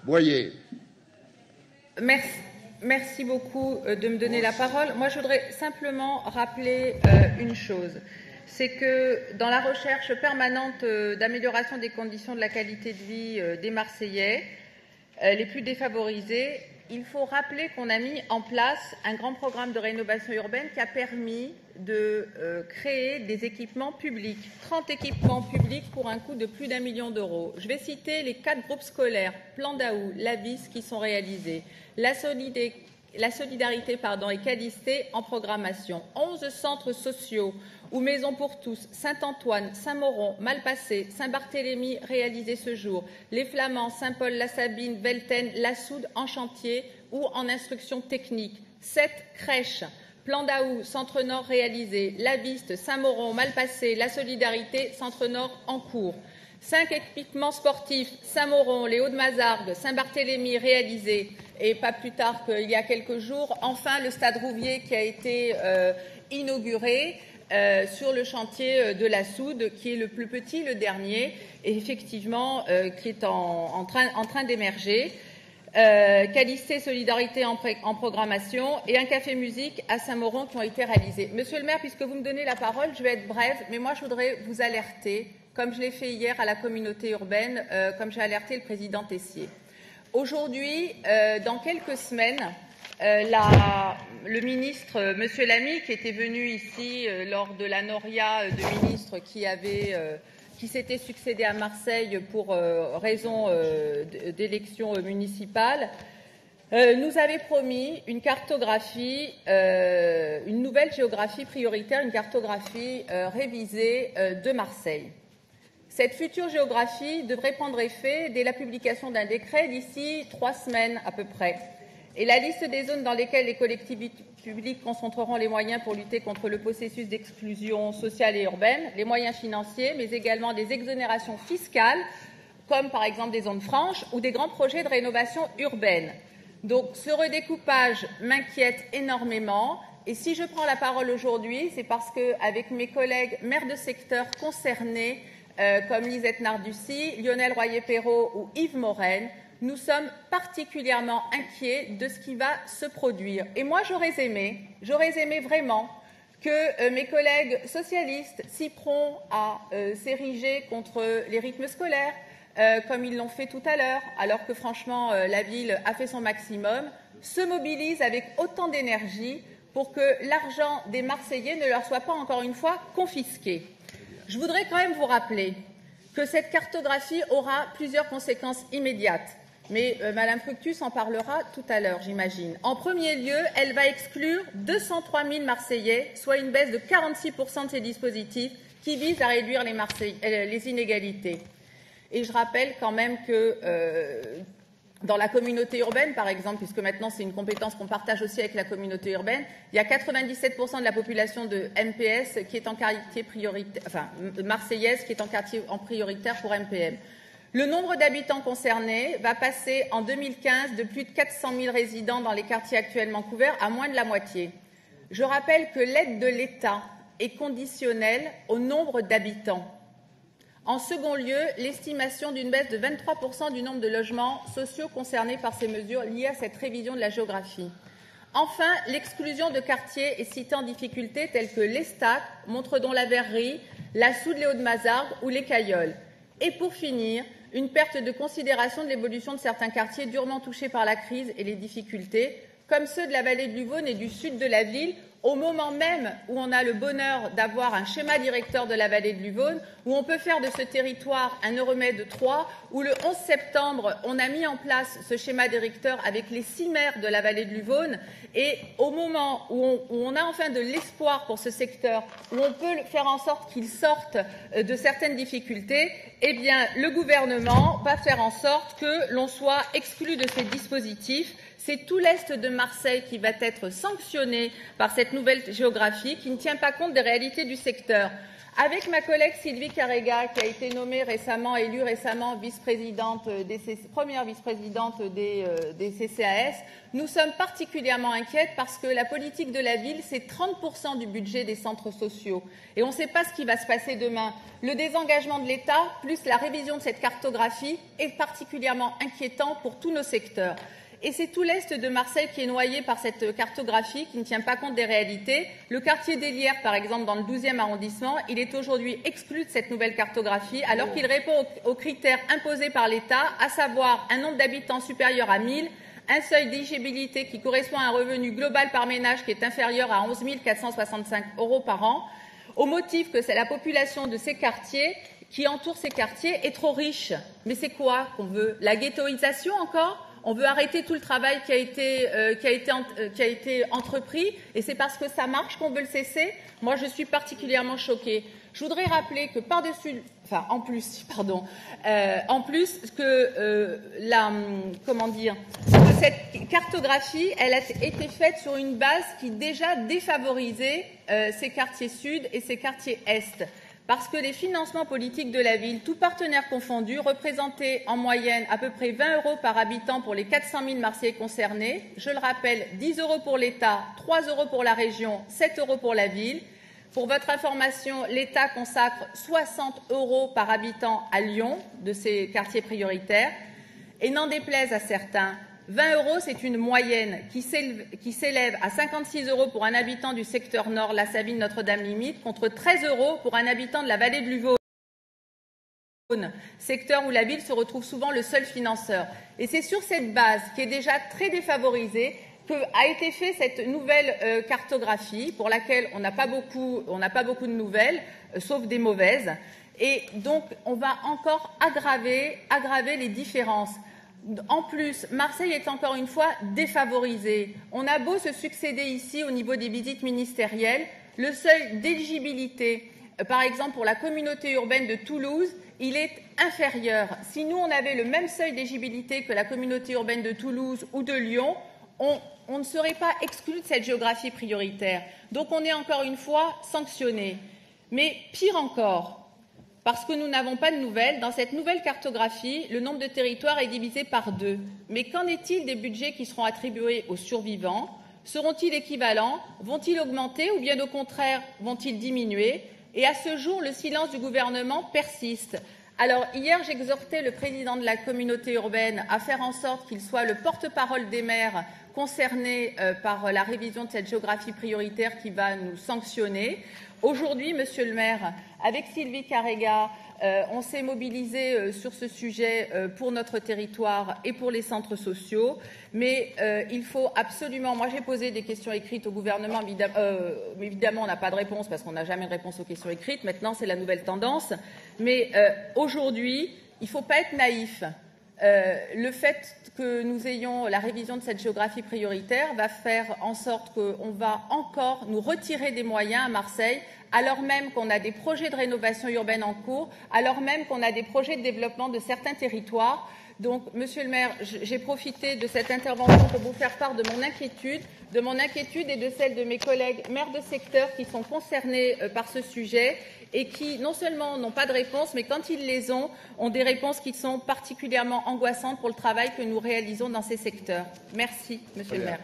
Boyer. Merci beaucoup de me donner la parole. Moi, je voudrais simplement rappeler une chose. C'est que dans la recherche permanente d'amélioration des conditions de la qualité de vie des Marseillais, les plus défavorisés, il faut rappeler qu'on a mis en place un grand programme de rénovation urbaine qui a permis de créer des équipements publics, 30 équipements publics pour un coût de plus d'1 million d'euros. Je vais citer les 4 groupes scolaires, Plan Daou, Lavis, qui sont réalisés, la solidarité et Calisté en programmation, 11 centres sociaux ou Maisons pour tous, Saint-Antoine, Saint-Mauron, Malpassé, Saint-Barthélemy réalisés ce jour, les Flamands, Saint-Paul, La Sabine, Velten, La Soude en chantier ou en instruction technique, 7 crèches, Plan Daou, Centre Nord réalisé, La Viste, Saint-Mauron, Malpassé, La Solidarité, Centre Nord en cours. 5 équipements sportifs, Saint-Mauron, les Hauts-de-Mazargues, Saint-Barthélemy réalisés, et pas plus tard qu'il y a quelques jours, enfin le Stade Rouvier qui a été inauguré sur le chantier de la Soude, qui est le plus petit, le dernier, et effectivement qui est en train d'émerger. Calisté, Solidarité en programmation et un café musique à Saint-Mauron qui ont été réalisés. Monsieur le maire, puisque vous me donnez la parole, je vais être brève, mais moi je voudrais vous alerter, comme je l'ai fait hier à la communauté urbaine, comme j'ai alerté le président Tessier. Aujourd'hui, dans quelques semaines, le ministre, Monsieur Lamy, qui était venu ici lors de la Noria de ministres qui s'était succédé à Marseille pour raison d'élections municipales, nous avait promis une cartographie, une nouvelle géographie prioritaire, une cartographie révisée de Marseille. Cette future géographie devrait prendre effet dès la publication d'un décret d'ici 3 semaines à peu près. Et la liste des zones dans lesquelles les collectivités publiques concentreront les moyens pour lutter contre le processus d'exclusion sociale et urbaine, les moyens financiers, mais également des exonérations fiscales, comme par exemple des zones franches ou des grands projets de rénovation urbaine. Donc ce redécoupage m'inquiète énormément. Et si je prends la parole aujourd'hui, c'est parce qu'avec mes collègues maires de secteur concernés, comme Lisette Nardussi, Lionel Royer-Perrot ou Yves Morel, nous sommes particulièrement inquiets de ce qui va se produire. Et moi, j'aurais aimé vraiment que mes collègues socialistes, si prompts à s'ériger contre les rythmes scolaires, comme ils l'ont fait tout à l'heure, alors que franchement, la ville a fait son maximum, se mobilisent avec autant d'énergie pour que l'argent des Marseillais ne leur soit pas encore une fois confisqué. Je voudrais quand même vous rappeler que cette cartographie aura plusieurs conséquences immédiates. Mais Mme Fructus en parlera tout à l'heure, j'imagine. En premier lieu, elle va exclure 203 000 Marseillais, soit une baisse de 46% de ces dispositifs qui visent à réduire les inégalités. Et je rappelle quand même que dans la communauté urbaine, par exemple, puisque maintenant c'est une compétence qu'on partage aussi avec la communauté urbaine, il y a 97% de la population de MPS qui est en quartier prioritaire, enfin marseillaise qui est en quartier en prioritaire pour MPM. Le nombre d'habitants concernés va passer en 2015 de plus de 400 000 résidents dans les quartiers actuellement couverts à moins de la moitié. Je rappelle que l'aide de l'État est conditionnelle au nombre d'habitants. En second lieu, l'estimation d'une baisse de 23% du nombre de logements sociaux concernés par ces mesures liées à cette révision de la géographie. Enfin, l'exclusion de quartiers et cités en difficulté tels que l'Estac, Montredon-la-Verrerie, la Soude, les Hauts-de-Mazargues ou les Cailloles. Et pour finir, une perte de considération de l'évolution de certains quartiers durement touchés par la crise et les difficultés, comme ceux de la vallée de l'Uvonne et du sud de la ville, au moment même où on a le bonheur d'avoir un schéma directeur de la vallée de l'Uvonne, où on peut faire de ce territoire un Euromède 3, où le 11 septembre, on a mis en place ce schéma directeur avec les 6 maires de la vallée de l'Uvonne, et au moment où on a enfin de l'espoir pour ce secteur, où on peut faire en sorte qu'il sorte de certaines difficultés, eh bien, le gouvernement va faire en sorte que l'on soit exclu de ces dispositifs. C'est tout l'est de Marseille qui va être sanctionné par cette nouvelle géographie qui ne tient pas compte des réalités du secteur. Avec ma collègue Sylvie Carrega, qui a été nommée élue récemment première vice-présidente des CCAS, nous sommes particulièrement inquiètes parce que la politique de la ville, c'est 30% du budget des centres sociaux. Et on ne sait pas ce qui va se passer demain. Le désengagement de l'État, plus la révision de cette cartographie, est particulièrement inquiétant pour tous nos secteurs. Et c'est tout l'est de Marseille qui est noyé par cette cartographie qui ne tient pas compte des réalités. Le quartier d'Hélières, par exemple, dans le 12e arrondissement, il est aujourd'hui exclu de cette nouvelle cartographie alors qu'il répond aux critères imposés par l'État, à savoir un nombre d'habitants supérieur à 1000, un seuil d'éligibilité qui correspond à un revenu global par ménage qui est inférieur à 11 465 € par an, au motif que c'est la population de ces quartiers qui entourent ces quartiers est trop riche. Mais c'est quoi qu'on veut? La ghettoisation encore? On veut arrêter tout le travail qui a été entrepris et c'est parce que ça marche qu'on veut le cesser. Moi, je suis particulièrement choquée. Je voudrais rappeler que en plus que cette cartographie, elle a été faite sur une base qui déjà défavorisait ces quartiers sud et ces quartiers est. Parce que les financements politiques de la ville, tous partenaires confondus, représentaient en moyenne à peu près 20 € par habitant pour les 400 000 Marseillais concernés. Je le rappelle, 10 € pour l'État, 3 € pour la région, 7 € pour la ville. Pour votre information, l'État consacre 60 € par habitant à Lyon, de ces quartiers prioritaires. Et n'en déplaise à certains, 20 €, c'est une moyenne qui s'élève à 56 € pour un habitant du secteur nord, la Savine, Notre-Dame-Limite, contre 13 € pour un habitant de la vallée de l'Uvaune, secteur où la ville se retrouve souvent le seul financeur. Et c'est sur cette base, qui est déjà très défavorisée, qu'a été faite cette nouvelle cartographie, pour laquelle on n'a pas beaucoup de nouvelles, sauf des mauvaises. Et donc, on va encore aggraver les différences. En plus, Marseille est encore une fois défavorisée. On a beau se succéder ici au niveau des visites ministérielles, le seuil d'éligibilité, par exemple pour la communauté urbaine de Toulouse, il est inférieur. Si nous, on avait le même seuil d'éligibilité que la communauté urbaine de Toulouse ou de Lyon, on ne serait pas exclu de cette géographie prioritaire. Donc on est encore une fois sanctionné. Mais pire encore, parce que nous n'avons pas de nouvelles, dans cette nouvelle cartographie, le nombre de territoires est divisé par 2. Mais qu'en est-il des budgets qui seront attribués aux survivants? Seront-ils équivalents? Vont-ils augmenter ou bien au contraire vont-ils diminuer? Et à ce jour, le silence du gouvernement persiste. Alors hier, j'exhortais le président de la communauté urbaine à faire en sorte qu'il soit le porte-parole des maires concernés par la révision de cette géographie prioritaire qui va nous sanctionner. Aujourd'hui, Monsieur le maire, avec Sylvie Carrega, on s'est mobilisé sur ce sujet pour notre territoire et pour les centres sociaux. Mais il faut absolument... Moi, j'ai posé des questions écrites au gouvernement. Évidemment, on n'a pas de réponse parce qu'on n'a jamais de réponse aux questions écrites. Maintenant, c'est la nouvelle tendance. Mais aujourd'hui, il ne faut pas être naïf. Le fait que nous ayons la révision de cette géographie prioritaire va faire en sorte qu'on va encore nous retirer des moyens à Marseille, alors même qu'on a des projets de rénovation urbaine en cours, alors même qu'on a des projets de développement de certains territoires. Donc, Monsieur le maire, j'ai profité de cette intervention pour vous faire part de mon inquiétude et de celle de mes collègues maires de secteur qui sont concernés par ce sujet et qui, non seulement n'ont pas de réponse, mais quand ils les ont des réponses qui sont particulièrement angoissantes pour le travail que nous réalisons dans ces secteurs. Merci, Monsieur le maire.